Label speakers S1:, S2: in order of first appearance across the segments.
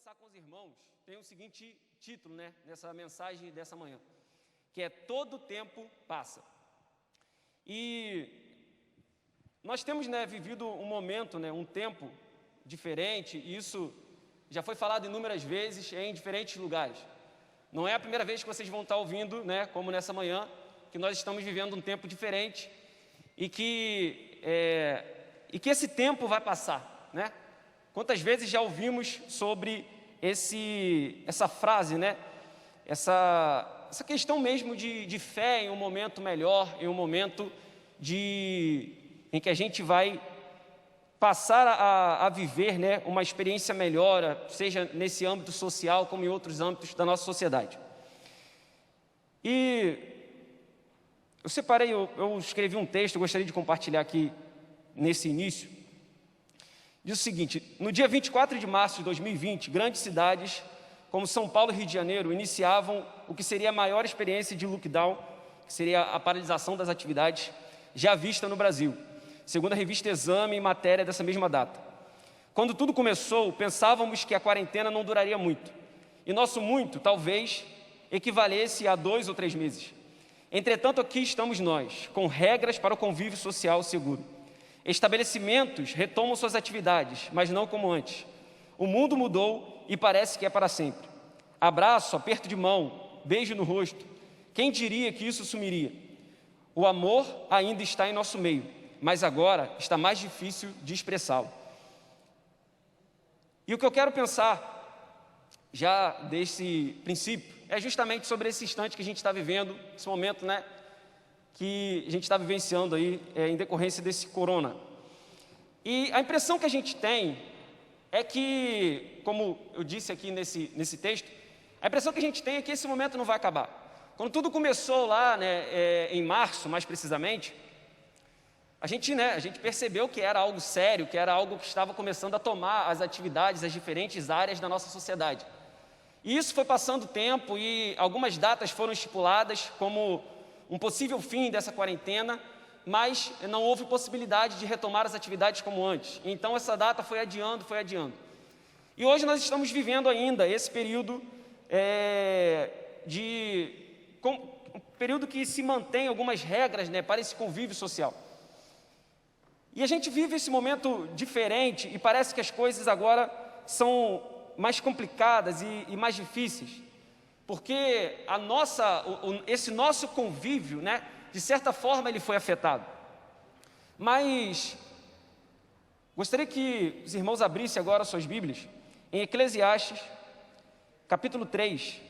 S1: conversar com os irmãos, tem o seguinte título, né, nessa mensagem dessa manhã, que é Todo Tempo Passa. E nós temos, vivido um momento, um tempo diferente, e isso já foi falado inúmeras vezes em diferentes lugares. Não é a primeira vez que vocês vão estar ouvindo, como nessa manhã, que nós estamos vivendo um tempo diferente e que esse tempo vai passar, Quantas vezes já ouvimos sobre essa frase, essa questão mesmo de fé em um momento melhor, em um momento em que a gente vai passar a viver, uma experiência melhor, seja nesse âmbito social como em outros âmbitos da nossa sociedade. E eu separei, eu escrevi um texto, eu gostaria de compartilhar aqui nesse início. Diz o seguinte: no dia 24 de março de 2020, grandes cidades como São Paulo e Rio de Janeiro iniciavam o que seria a maior experiência de lockdown, que seria a paralisação das atividades já vista no Brasil, segundo a revista Exame, em matéria dessa mesma data. Quando tudo começou, pensávamos que a quarentena não duraria muito, e nosso muito, talvez, equivalesse a 2 ou 3 meses. Entretanto, aqui estamos nós, com regras para o convívio social seguro. Estabelecimentos retomam suas atividades, mas não como antes. O mundo mudou e parece que é para sempre. Abraço, aperto de mão, beijo no rosto. Quem diria que isso sumiria? O amor ainda está em nosso meio, mas agora está mais difícil de expressá-lo. E o que eu quero pensar, já desse princípio, é justamente sobre esse instante que a gente está vivendo, esse momento, que a gente está vivenciando aí em decorrência desse corona. E a impressão que a gente tem é que, como eu disse aqui nesse texto, a impressão que a gente tem é que esse momento não vai acabar. Quando tudo começou lá, em março, mais precisamente, a gente percebeu que era algo sério, que era algo que estava começando a tomar as atividades, as diferentes áreas da nossa sociedade. E isso foi passando o tempo e algumas datas foram estipuladas como um possível fim dessa quarentena, mas não houve possibilidade de retomar as atividades como antes. Então essa data foi adiando. E hoje nós estamos vivendo ainda esse período um período que se mantém algumas regras, para esse convívio social. E a gente vive esse momento diferente e parece que as coisas agora são mais complicadas e mais difíceis. Porque esse nosso convívio, de certa forma, ele foi afetado. Mas gostaria que os irmãos abrissem agora suas Bíblias em Eclesiastes, capítulo 3.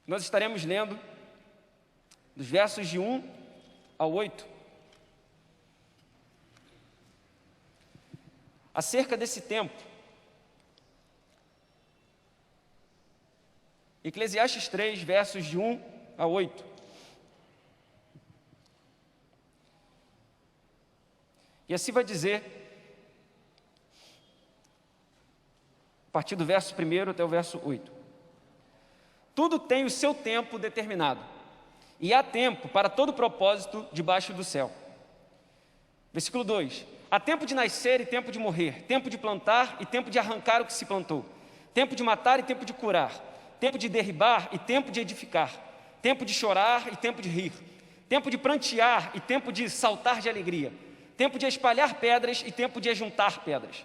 S1: Nós estaremos lendo dos versos de 1 ao 8, acerca desse tempo. Eclesiastes 3, versos de 1 a 8. E assim vai dizer, a partir do verso 1 até o verso 8. Tudo tem o seu tempo determinado, e há tempo para todo propósito debaixo do céu. Versículo 2: há tempo de nascer e tempo de morrer, tempo de plantar e tempo de arrancar o que se plantou, tempo de matar e tempo de curar, tempo de derribar e tempo de edificar, tempo de chorar e tempo de rir, tempo de prantear e tempo de saltar de alegria, tempo de espalhar pedras e tempo de ajuntar pedras,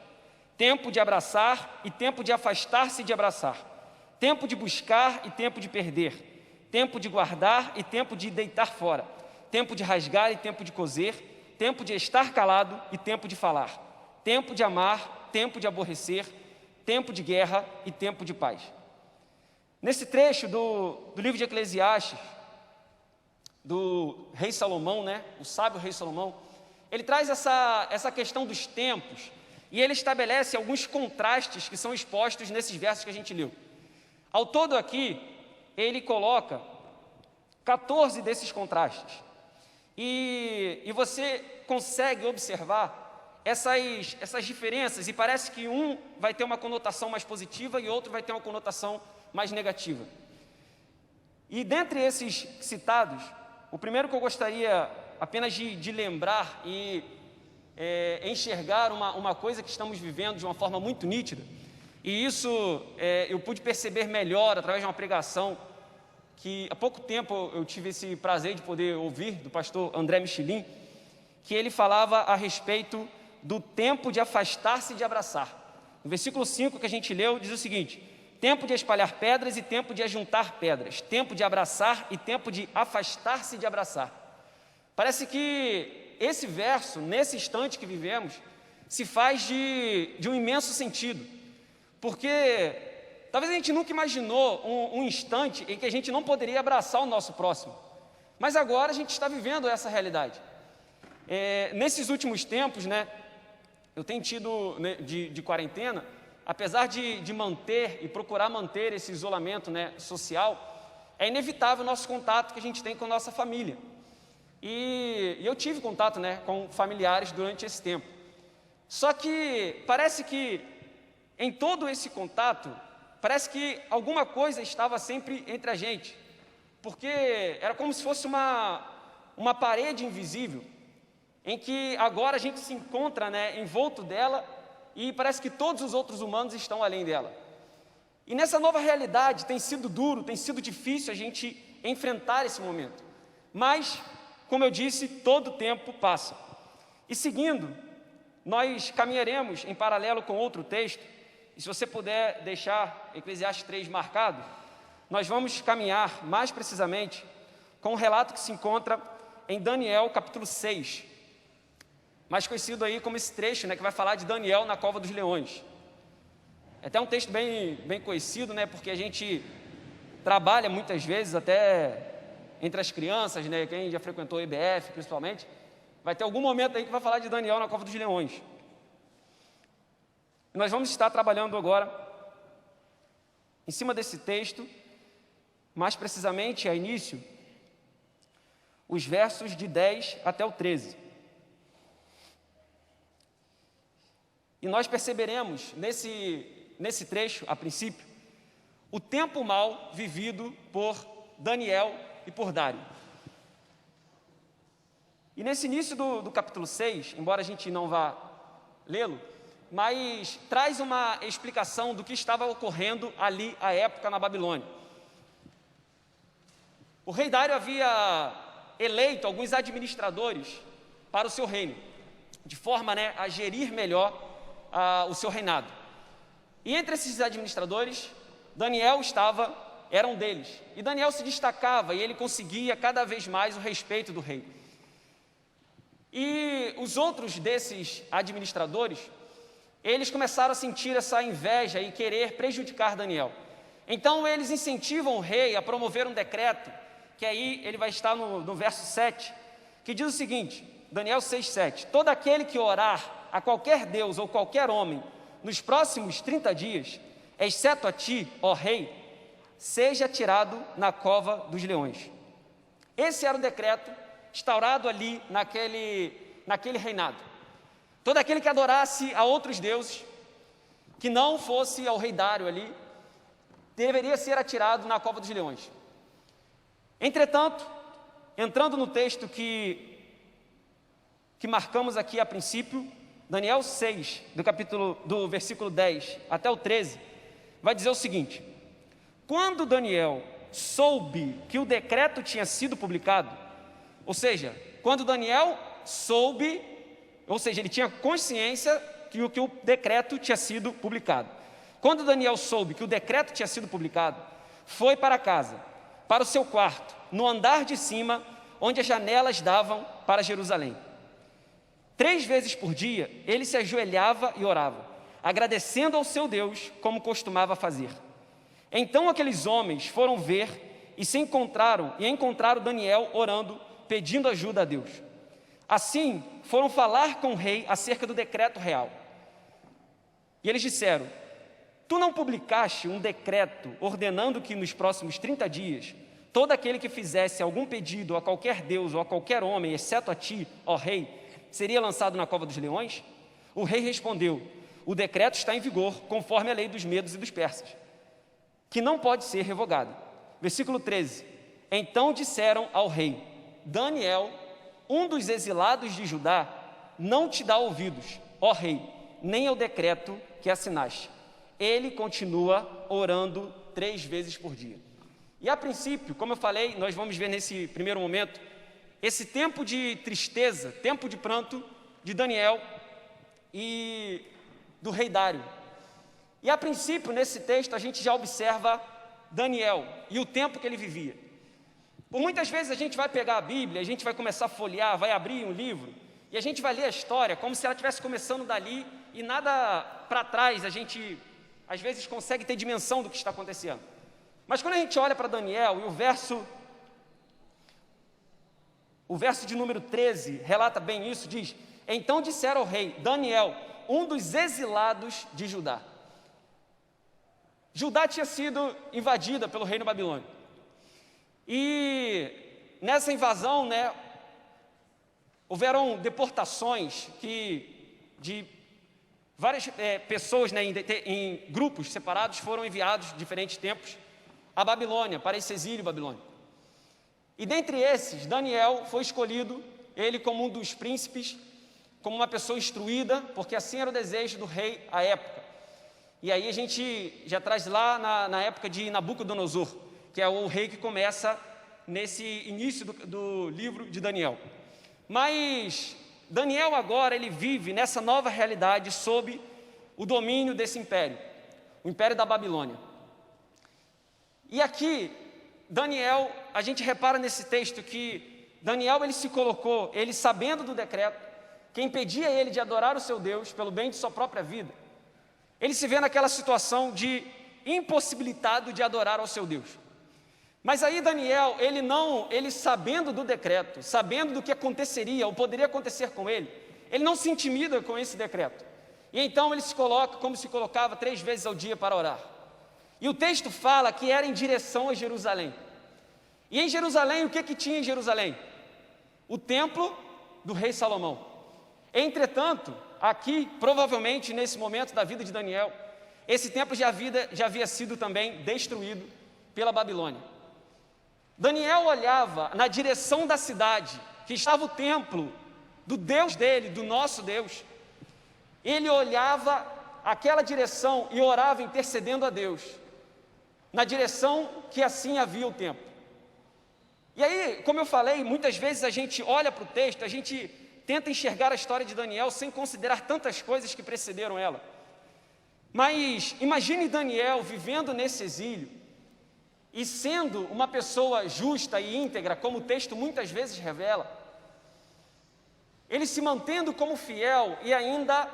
S1: tempo de abraçar e tempo de afastar-se de abraçar, tempo de buscar e tempo de perder, tempo de guardar e tempo de deitar fora, tempo de rasgar e tempo de coser, tempo de estar calado e tempo de falar, tempo de amar, tempo de aborrecer, tempo de guerra e tempo de paz. Nesse trecho do livro de Eclesiastes, do rei Salomão, o sábio rei Salomão, ele traz essa questão dos tempos e ele estabelece alguns contrastes que são expostos nesses versos que a gente leu. Ao todo aqui, ele coloca 14 desses contrastes. E você consegue observar essas diferenças, e parece que um vai ter uma conotação mais positiva e outro vai ter uma conotação mais negativa. E dentre esses citados, o primeiro que eu gostaria apenas de lembrar e enxergar uma coisa que estamos vivendo de uma forma muito nítida, e isso eu pude perceber melhor através de uma pregação que há pouco tempo eu tive esse prazer de poder ouvir, do pastor André Michelin, que ele falava a respeito do tempo de afastar-se e de abraçar. No versículo 5 que a gente leu, diz o seguinte: tempo de espalhar pedras e tempo de ajuntar pedras, tempo de abraçar e tempo de afastar-se e de abraçar. Parece que esse verso, nesse instante que vivemos, se faz de um imenso sentido, porque talvez a gente nunca imaginou um instante em que a gente não poderia abraçar o nosso próximo, mas agora a gente está vivendo essa realidade. Nesses últimos tempos, eu tenho tido de quarentena, apesar de manter e procurar manter esse isolamento social, é inevitável o nosso contato que a gente tem com a nossa família. E eu tive contato com familiares durante esse tempo. Só que parece que em todo esse contato, parece que alguma coisa estava sempre entre a gente, porque era como se fosse uma parede invisível, em que agora a gente se encontra envolto dela e parece que todos os outros humanos estão além dela. E nessa nova realidade tem sido duro, tem sido difícil a gente enfrentar esse momento. Mas, como eu disse, todo o tempo passa. E seguindo, nós caminharemos em paralelo com outro texto, e se você puder deixar Eclesiastes 3 marcado, nós vamos caminhar mais precisamente com um relato que se encontra em Daniel capítulo 6, mais conhecido aí como esse trecho, que vai falar de Daniel na cova dos leões. É até um texto bem conhecido, porque a gente trabalha muitas vezes até entre as crianças, quem já frequentou o EBF principalmente, vai ter algum momento aí que vai falar de Daniel na cova dos leões. E nós vamos estar trabalhando agora em cima desse texto, mais precisamente a início, os versos de 10 até o 13. E nós perceberemos nesse trecho, a princípio, o tempo mal vivido por Daniel e por Dário. E nesse início do capítulo 6, embora a gente não vá lê-lo, mas traz uma explicação do que estava ocorrendo ali à época na Babilônia. O rei Dário havia eleito alguns administradores para o seu reino, de forma a gerir melhor o seu reinado. E entre esses administradores, Daniel era um deles. E Daniel se destacava e ele conseguia cada vez mais o respeito do rei. E os outros desses administradores, eles começaram a sentir essa inveja e querer prejudicar Daniel. Então eles incentivam o rei a promover um decreto, que aí ele vai estar no verso 7, que diz o seguinte, Daniel 6:7, todo aquele que orar a qualquer deus ou qualquer homem nos próximos 30 dias, exceto a ti, ó rei, seja tirado na cova dos leões. Esse era o decreto instaurado ali naquele reinado. Todo aquele que adorasse a outros deuses, que não fosse ao rei Dário ali, deveria ser atirado na cova dos leões. Entretanto, entrando no texto que marcamos aqui a princípio, Daniel 6, do versículo 10 até o 13, vai dizer o seguinte: quando Daniel soube que o decreto tinha sido publicado, ou seja, quando Daniel soube, ou seja, ele tinha consciência que o decreto tinha sido publicado. Quando Daniel soube que o decreto tinha sido publicado, foi para casa, para o seu quarto, no andar de cima, onde as janelas davam para Jerusalém. 3 vezes por dia, ele se ajoelhava e orava, agradecendo ao seu Deus, como costumava fazer. Então aqueles homens foram ver e encontraram Daniel orando, pedindo ajuda a Deus. Assim, foram falar com o rei acerca do decreto real. E eles disseram: tu não publicaste um decreto ordenando que nos próximos 30 dias, todo aquele que fizesse algum pedido a qualquer deus ou a qualquer homem, exceto a ti, ó rei, seria lançado na cova dos leões? O rei respondeu: o decreto está em vigor, conforme a lei dos medos e dos persas, que não pode ser revogado. Versículo 13. Então disseram ao rei: Daniel, um dos exilados de Judá, não te dá ouvidos, ó rei, nem ao decreto que assinaste. Ele continua orando 3 vezes por dia. E a princípio, como eu falei, nós vamos ver nesse primeiro momento, esse tempo de tristeza, tempo de pranto de Daniel e do rei Dário. E a princípio, nesse texto, a gente já observa Daniel e o tempo que ele vivia. Por muitas vezes a gente vai pegar a Bíblia, a gente vai começar a folhear, vai abrir um livro, e a gente vai ler a história como se ela estivesse começando dali, e nada para trás a gente, às vezes, consegue ter dimensão do que está acontecendo. Mas quando a gente olha para Daniel, e o verso de número 13 relata bem isso, diz: Então disseram ao rei, Daniel, um dos exilados de Judá. Judá tinha sido invadida pelo reino babilônio. E nessa invasão, houveram deportações de várias pessoas, em grupos separados, foram enviados em diferentes tempos à Babilônia, para esse exílio babilônico. E dentre esses, Daniel foi escolhido, ele como um dos príncipes, como uma pessoa instruída, porque assim era o desejo do rei à época. E aí a gente já traz lá na época de Nabucodonosor, que é o rei que começa nesse início do livro de Daniel. Mas Daniel agora, ele vive nessa nova realidade sob o domínio desse império, o império da Babilônia. E aqui, Daniel, a gente repara nesse texto que Daniel, ele se colocou, ele sabendo do decreto, que impedia ele de adorar o seu Deus pelo bem de sua própria vida, ele se vê naquela situação de impossibilitado de adorar ao seu Deus. Mas aí Daniel, ele sabendo do decreto, sabendo do que aconteceria, ou poderia acontecer com ele não se intimida com esse decreto. E então ele se coloca como se colocava 3 vezes ao dia para orar. E o texto fala que era em direção a Jerusalém. E em Jerusalém, o que tinha em Jerusalém? O templo do rei Salomão. Entretanto, aqui, provavelmente nesse momento da vida de Daniel, esse templo já havia sido também destruído pela Babilônia. Daniel olhava na direção da cidade, que estava o templo do Deus dele, do nosso Deus. Ele olhava aquela direção e orava intercedendo a Deus, na direção que assim havia o templo. E aí, como eu falei, muitas vezes a gente olha para o texto, a gente tenta enxergar a história de Daniel sem considerar tantas coisas que precederam ela. Mas imagine Daniel vivendo nesse exílio e sendo uma pessoa justa e íntegra, como o texto muitas vezes revela, ele se mantendo como fiel e ainda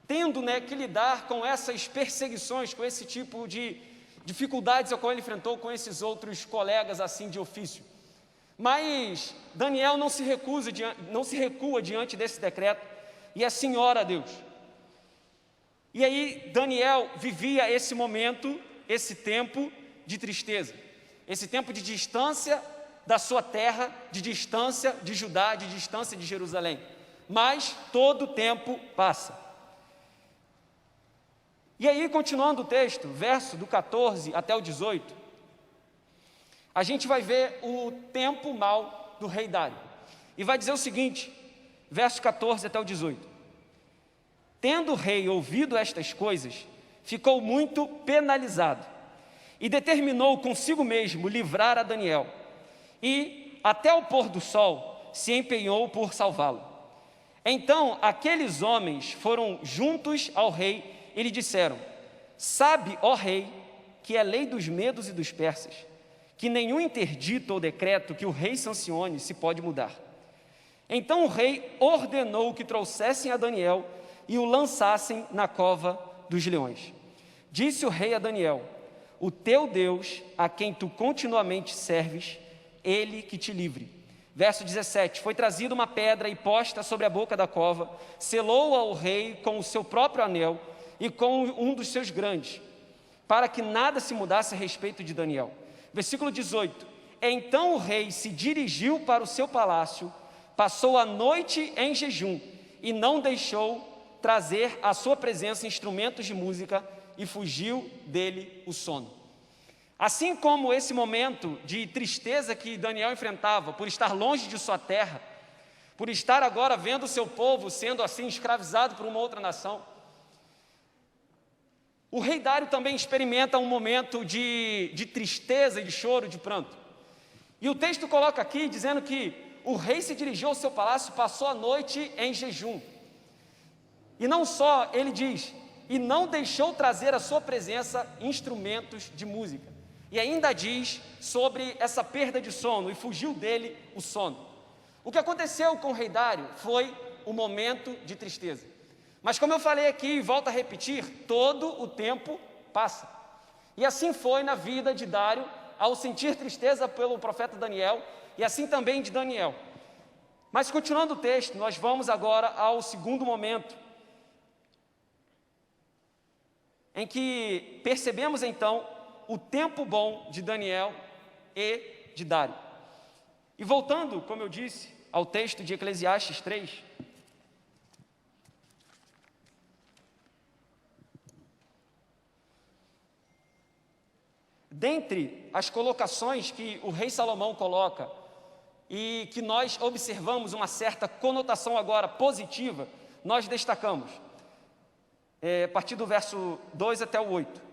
S1: tendo que lidar com essas perseguições, com esse tipo de dificuldades a qual ele enfrentou com esses outros colegas assim de ofício. Mas Daniel não se recua diante desse decreto e assim ora a Deus. E aí Daniel vivia esse momento, esse tempo de tristeza, esse tempo de distância da sua terra, de distância de Judá, de distância de Jerusalém. Mas todo o tempo passa. E aí, continuando o texto, verso do 14 até o 18, a gente vai ver o tempo mau do rei Dário. E vai dizer o seguinte, verso 14 até o 18. Tendo o rei ouvido estas coisas, ficou muito penalizado e determinou consigo mesmo livrar a Daniel. E, até o pôr do sol, se empenhou por salvá-lo. Então, aqueles homens foram juntos ao rei e lhe disseram: Sabe, ó rei, que é lei dos medos e dos persas, que nenhum interdito ou decreto que o rei sancione se pode mudar. Então o rei ordenou que trouxessem a Daniel e o lançassem na cova dos leões. Disse o rei a Daniel: O teu Deus, a quem tu continuamente serves, ele que te livre. Verso 17, foi trazida uma pedra e posta sobre a boca da cova, selou ao rei com o seu próprio anel e com um dos seus grandes, para que nada se mudasse a respeito de Daniel. Versículo 18, então o rei se dirigiu para o seu palácio, passou a noite em jejum e não deixou trazer à sua presença instrumentos de música e fugiu dele o sono. Assim como esse momento de tristeza que Daniel enfrentava por estar longe de sua terra, por estar agora vendo o seu povo sendo assim escravizado por uma outra nação, o rei Dário também experimenta um momento de tristeza, de choro, de pranto. E o texto coloca aqui dizendo que o rei se dirigiu ao seu palácio e passou a noite em jejum. E não só, ele diz, e não deixou trazer à sua presença instrumentos de música. E ainda diz sobre essa perda de sono, e fugiu dele o sono. O que aconteceu com o rei Dário foi um momento de tristeza. Mas como eu falei aqui, e volto a repetir, todo o tempo passa. E assim foi na vida de Dário, ao sentir tristeza pelo profeta Daniel, e assim também de Daniel. Mas continuando o texto, nós vamos agora ao segundo momento, em que percebemos então o tempo bom de Daniel e de Dário. E voltando, como eu disse, ao texto de Eclesiastes 3, dentre as colocações que o rei Salomão coloca, e que nós observamos uma certa conotação agora positiva, nós destacamos, a partir do verso 2 até o 8,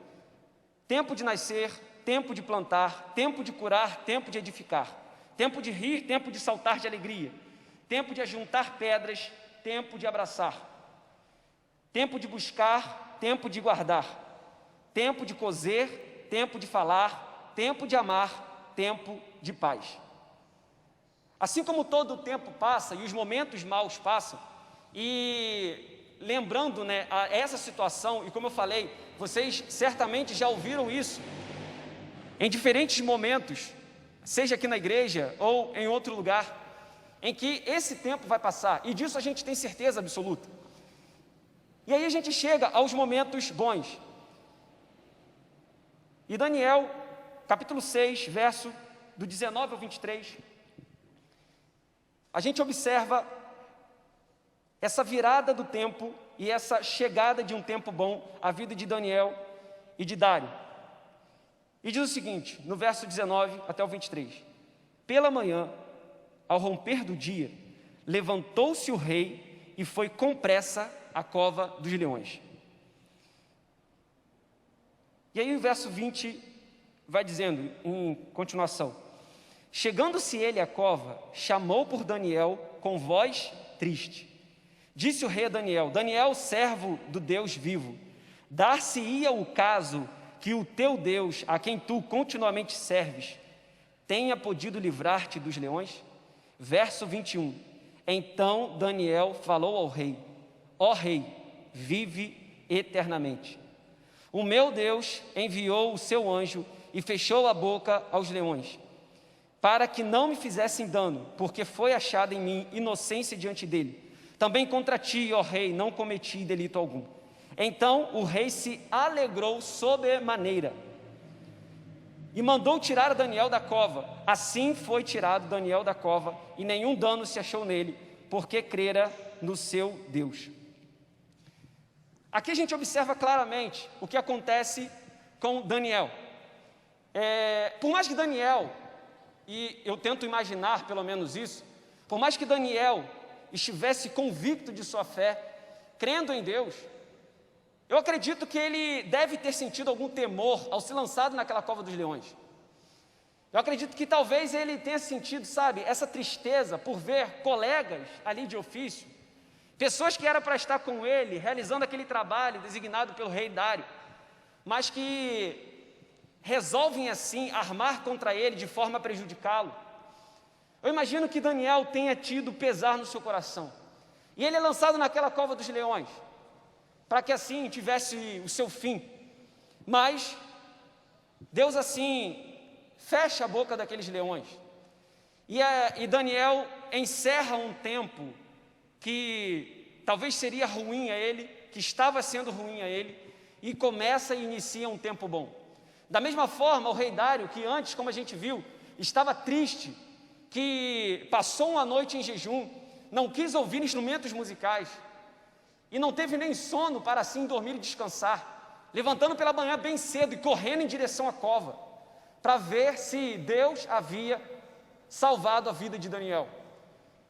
S1: tempo de nascer, tempo de plantar, tempo de curar, tempo de edificar, tempo de rir, tempo de saltar de alegria, tempo de ajuntar pedras, tempo de abraçar, tempo de buscar, tempo de guardar, tempo de coser, tempo de falar, tempo de amar, tempo de paz. Assim como todo o tempo passa e os momentos maus passam, e lembrando, a essa situação, e como eu falei, vocês certamente já ouviram isso em diferentes momentos, seja aqui na igreja ou em outro lugar, em que esse tempo vai passar, e disso a gente tem certeza absoluta. E aí a gente chega aos momentos bons. E Daniel, capítulo 6, verso do 19 ao 23, a gente observa essa virada do tempo e essa chegada de um tempo bom à vida de Daniel e de Dário. E diz o seguinte, no verso 19 até o 23: pela manhã, ao romper do dia, levantou-se o rei e foi com pressa à cova dos leões. E aí o verso 20 vai dizendo, em continuação: chegando-se ele à cova, chamou por Daniel com voz triste. Disse o rei a Daniel: Daniel, servo do Deus vivo, dar-se-ia o caso que o teu Deus, a quem tu continuamente serves, tenha podido livrar-te dos leões? Verso 21. Então Daniel falou ao rei: ó rei, vive eternamente. O meu Deus enviou o seu anjo e fechou a boca aos leões, para que não me fizessem dano, porque foi achada em mim inocência diante dele. Também contra ti, ó rei, não cometi delito algum. Então o rei se alegrou sobremaneira e mandou tirar Daniel da cova. Assim foi tirado Daniel da cova, e nenhum dano se achou nele, porque crera no seu Deus. Aqui a gente observa claramente o que acontece com Daniel. Por mais que Daniel, e eu tento imaginar pelo menos isso, por mais que Daniel estivesse convicto de sua fé, crendo em Deus, eu acredito que ele deve ter sentido algum temor ao ser lançado naquela cova dos leões. Eu acredito que talvez ele tenha sentido, essa tristeza por ver colegas ali de ofício, pessoas que eram para estar com ele, realizando aquele trabalho designado pelo rei Dário, mas que resolvem assim armar contra ele de forma a prejudicá-lo. Eu imagino que Daniel tenha tido pesar no seu coração, e ele é lançado naquela cova dos leões, para que assim tivesse o seu fim. Mas Deus assim fecha a boca daqueles leões, e Daniel encerra um tempo que talvez seria ruim a ele, que estava sendo ruim a ele, e começa e inicia um tempo bom. Da mesma forma, o rei Dário, que antes, como a gente viu, estava triste, que passou uma noite em jejum, não quis ouvir instrumentos musicais, e não teve nem sono para assim dormir e descansar, levantando pela manhã bem cedo e correndo em direção à cova. para ver se Deus havia salvado a vida de Daniel.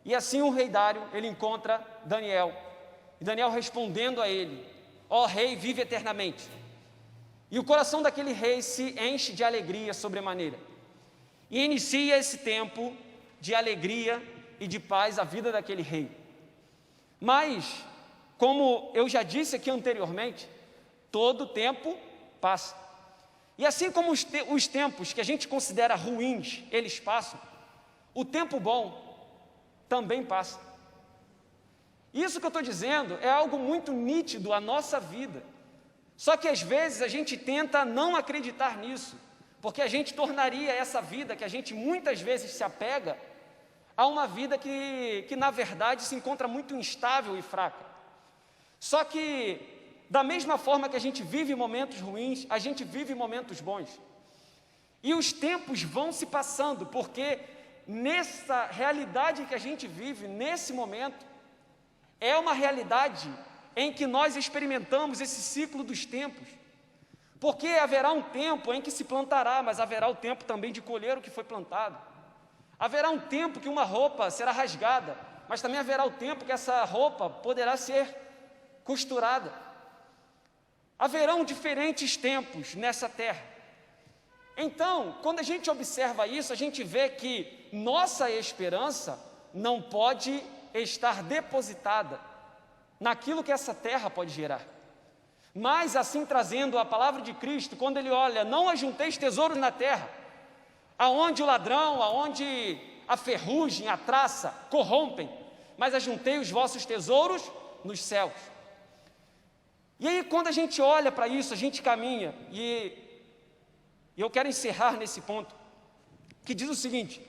S1: E assim o rei Dário, ele encontra Daniel. E Daniel respondendo a ele: ó rei, vive eternamente. E o coração daquele rei se enche de alegria sobremaneira. E inicia esse tempo de alegria e de paz a vida daquele rei. Mas, como eu já disse aqui anteriormente, todo tempo passa. E assim como os tempos que a gente considera ruins, eles passam, o tempo bom também passa. Isso que eu estou dizendo é algo muito nítido à nossa vida. Só que às vezes a gente tenta não acreditar nisso, porque a gente tornaria essa vida que a gente muitas vezes se apega a uma vida que na verdade se encontra muito instável e fraca. Só que, da mesma forma que a gente vive momentos ruins, a gente vive momentos bons. E os tempos vão se passando, porque nessa realidade que a gente vive, nesse momento, é uma realidade em que nós experimentamos esse ciclo dos tempos. Porque haverá um tempo em que se plantará, mas haverá o tempo também de colher o que foi plantado. Haverá um tempo que uma roupa será rasgada, mas também haverá o tempo que essa roupa poderá ser costurada. Haverão diferentes tempos nessa terra. Então, quando a gente observa isso, a gente vê que nossa esperança não pode estar depositada naquilo que essa terra pode gerar. Mas assim trazendo a palavra de Cristo, quando ele olha: não ajunteis tesouros na terra, aonde o ladrão, aonde a ferrugem, a traça corrompem, mas ajuntei os vossos tesouros nos céus. E aí quando a gente olha para isso, a gente caminha, e eu quero encerrar nesse ponto, que diz o seguinte: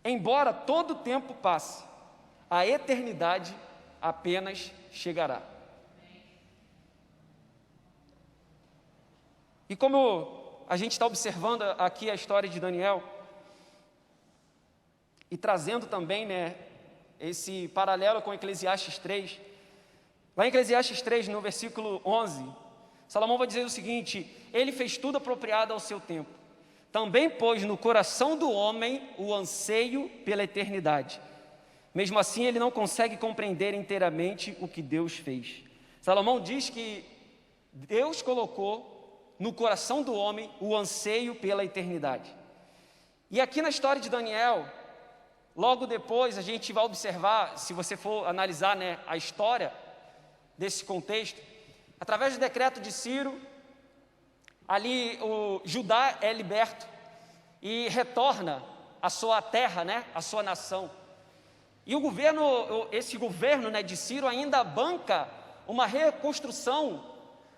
S1: embora todo o tempo passe, a eternidade apenas chegará. E como a gente está observando aqui a história de Daniel, e trazendo também, esse paralelo com Eclesiastes 3, lá em Eclesiastes 3, no versículo 11, Salomão vai dizer o seguinte: ele fez tudo apropriado ao seu tempo, também pôs no coração do homem o anseio pela eternidade. Mesmo assim, ele não consegue compreender inteiramente o que Deus fez. Salomão diz que Deus colocou no coração do homem o anseio pela eternidade. E aqui na história de Daniel, logo depois a gente vai observar, se você for analisar a história desse contexto, através do decreto de Ciro, ali o Judá é liberto e retorna à sua terra, à sua nação. E esse governo de Ciro ainda banca uma reconstrução,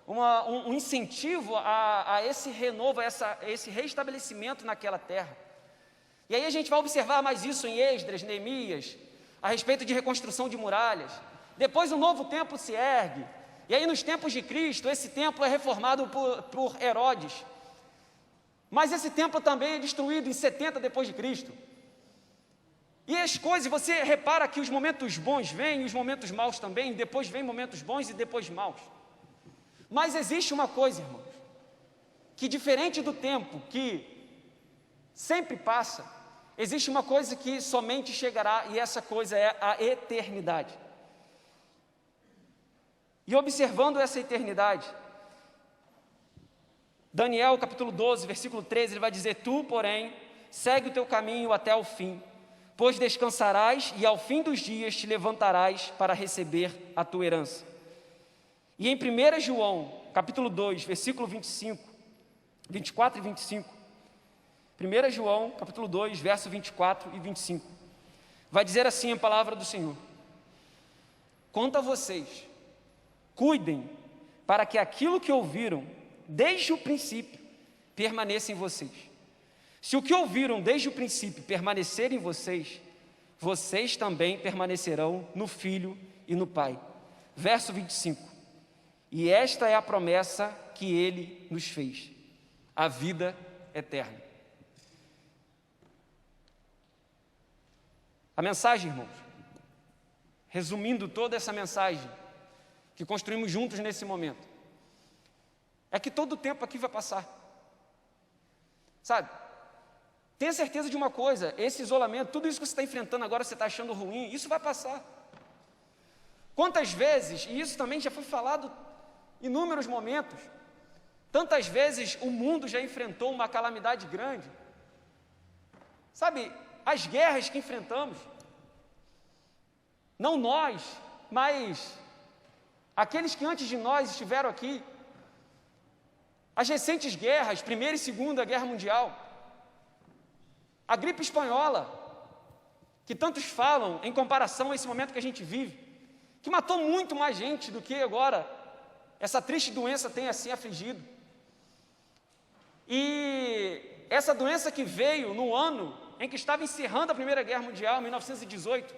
S1: um incentivo a esse renovo, a esse restabelecimento naquela terra. E aí a gente vai observar mais isso em Esdras, Neemias, a respeito de reconstrução de muralhas. Depois o novo templo se ergue, e aí nos tempos de Cristo, esse templo é reformado por Herodes. Mas esse templo também é destruído em 70 depois de Cristo. E as coisas, você repara que os momentos bons vêm, e os momentos maus também, depois vêm momentos bons e depois maus. Mas existe uma coisa, irmãos, que diferente do tempo que sempre passa, existe uma coisa que somente chegará, e essa coisa é a eternidade. E observando essa eternidade, Daniel capítulo 12, versículo 13, ele vai dizer: tu, porém, segue o teu caminho até o fim, pois descansarás e ao fim dos dias te levantarás para receber a tua herança. E em 1 João, capítulo 2, versículo 24 e 25, 1 João, capítulo 2, verso 24 e 25, vai dizer assim a palavra do Senhor: quanto a vocês, cuidem para que aquilo que ouviram desde o princípio permaneça em vocês. Se o que ouviram desde o princípio permanecer em vocês, vocês também permanecerão no Filho e no Pai. Verso 25. E esta é a promessa que Ele nos fez, a vida eterna. A mensagem, irmãos, resumindo toda essa mensagem que construímos juntos nesse momento, é que todo o tempo aqui vai passar. Sabe? Tenha certeza de uma coisa, esse isolamento, tudo isso que você está enfrentando agora, você está achando ruim, isso vai passar. Quantas vezes, e isso também já foi falado em inúmeros momentos, tantas vezes o mundo já enfrentou uma calamidade grande. Sabe, as guerras que enfrentamos, não nós, mas aqueles que antes de nós estiveram aqui, as recentes guerras, Primeira e Segunda Guerra Mundial, a gripe espanhola, que tantos falam em comparação a esse momento que a gente vive, que matou muito mais gente do que agora essa triste doença tem assim afligido. E essa doença que veio no ano em que estava encerrando a Primeira Guerra Mundial, 1918.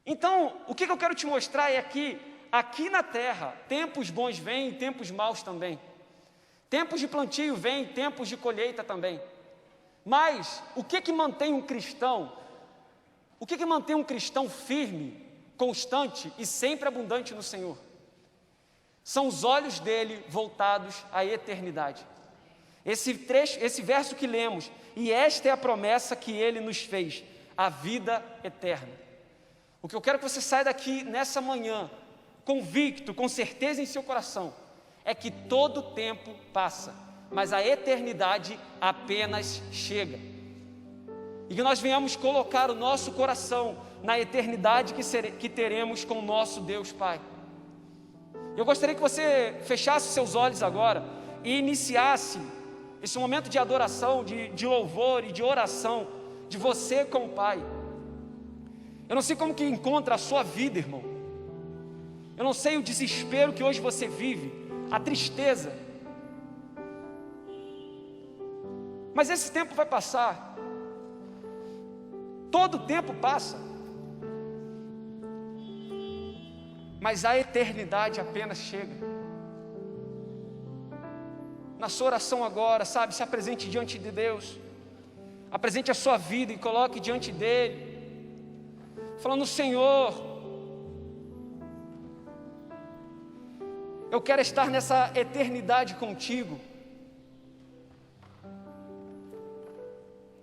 S1: Então, o que eu quero te mostrar é que aqui na terra, tempos bons vêm e tempos maus também. Tempos de plantio vêm, tempos de colheita também. Mas o que mantém um cristão? O que mantém um cristão firme, constante e sempre abundante no Senhor? São os olhos dele voltados à eternidade. Esse verso que lemos, e esta é a promessa que ele nos fez, a vida eterna. O que eu quero que você saia daqui nessa manhã, convicto, com certeza em seu coração, é que todo tempo passa, mas a eternidade apenas chega. E que nós venhamos colocar o nosso coração na eternidade que teremos com o nosso Deus Pai. Eu gostaria que você fechasse seus olhos agora e iniciasse esse momento de adoração, de louvor e de oração de você com o Pai. Eu não sei como que encontra a sua vida, irmão. Eu não sei o desespero que hoje você vive, a tristeza. Mas esse tempo vai passar. Todo tempo passa. Mas a eternidade apenas chega. Na sua oração agora, sabe, se apresente diante de Deus. Apresente a sua vida e coloque diante dEle. Falando, Senhor, eu quero estar nessa eternidade contigo.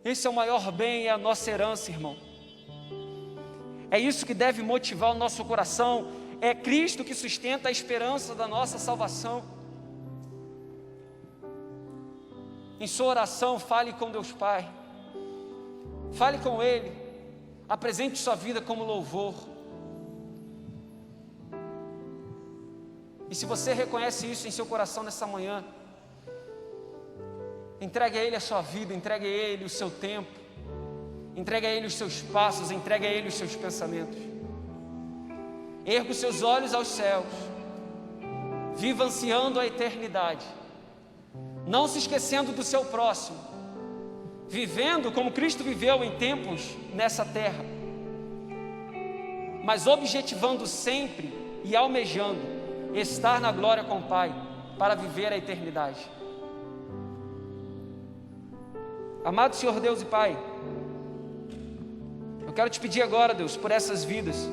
S1: Esse é o maior bem, é a nossa herança, irmão. É isso que deve motivar o nosso coração. É Cristo que sustenta a esperança da nossa salvação. Em sua oração, fale com Deus Pai. Fale com Ele. Apresente sua vida como louvor. E se você reconhece isso em seu coração nessa manhã, entregue a Ele a sua vida, entregue a Ele o seu tempo, entregue a Ele os seus passos, entregue a Ele os seus pensamentos. Erga os seus olhos aos céus, viva ansiando a eternidade, não se esquecendo do seu próximo, vivendo como Cristo viveu em tempos nessa terra, mas objetivando sempre e almejando estar na glória com o Pai, para viver a eternidade. Amado Senhor Deus e Pai, eu quero te pedir agora, Deus, por essas vidas.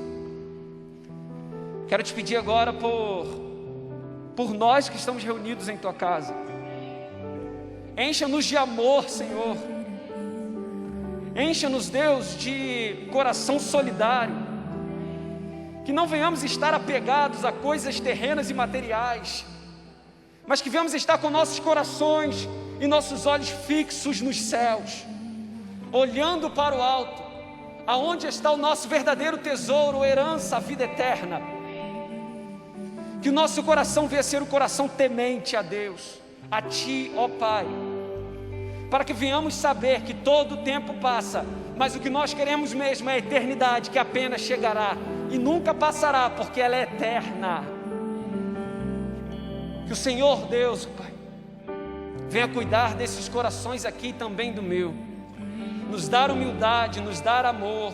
S1: Quero te pedir agora por nós que estamos reunidos em Tua casa. Encha-nos de amor, Senhor. Encha-nos, Deus, de coração solidário. Que não venhamos estar apegados a coisas terrenas e materiais, mas que venhamos estar com nossos corações e nossos olhos fixos nos céus, olhando para o alto, aonde está o nosso verdadeiro tesouro, herança, a vida eterna. Que o nosso coração venha ser um coração temente a Deus, a Ti, ó Pai, para que venhamos saber que todo o tempo passa, mas o que nós queremos mesmo é a eternidade, que apenas chegará e nunca passará, porque ela é eterna. Que o Senhor Deus, Pai, venha cuidar desses corações aqui também do meu, nos dar humildade, nos dar amor,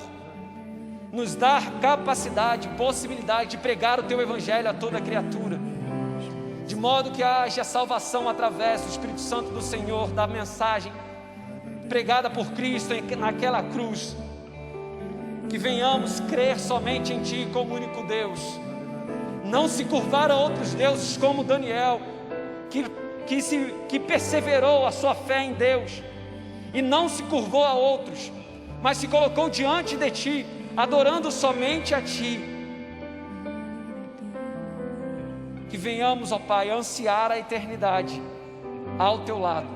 S1: nos dar capacidade, possibilidade de pregar o Teu Evangelho a toda criatura, de modo que haja salvação através do Espírito Santo do Senhor, da mensagem pregada por Cristo naquela cruz. Que venhamos crer somente em Ti como único Deus, não se curvar a outros deuses como Daniel, que que perseverou a sua fé em Deus e não se curvou a outros, mas se colocou diante de Ti, adorando somente a Ti. Que venhamos, ó Pai, ansiar a eternidade ao Teu lado.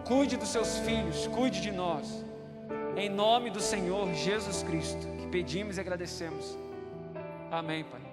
S1: Cuide dos Seus filhos, cuide de nós. Em nome do Senhor Jesus Cristo, que pedimos e agradecemos. Amém, Pai.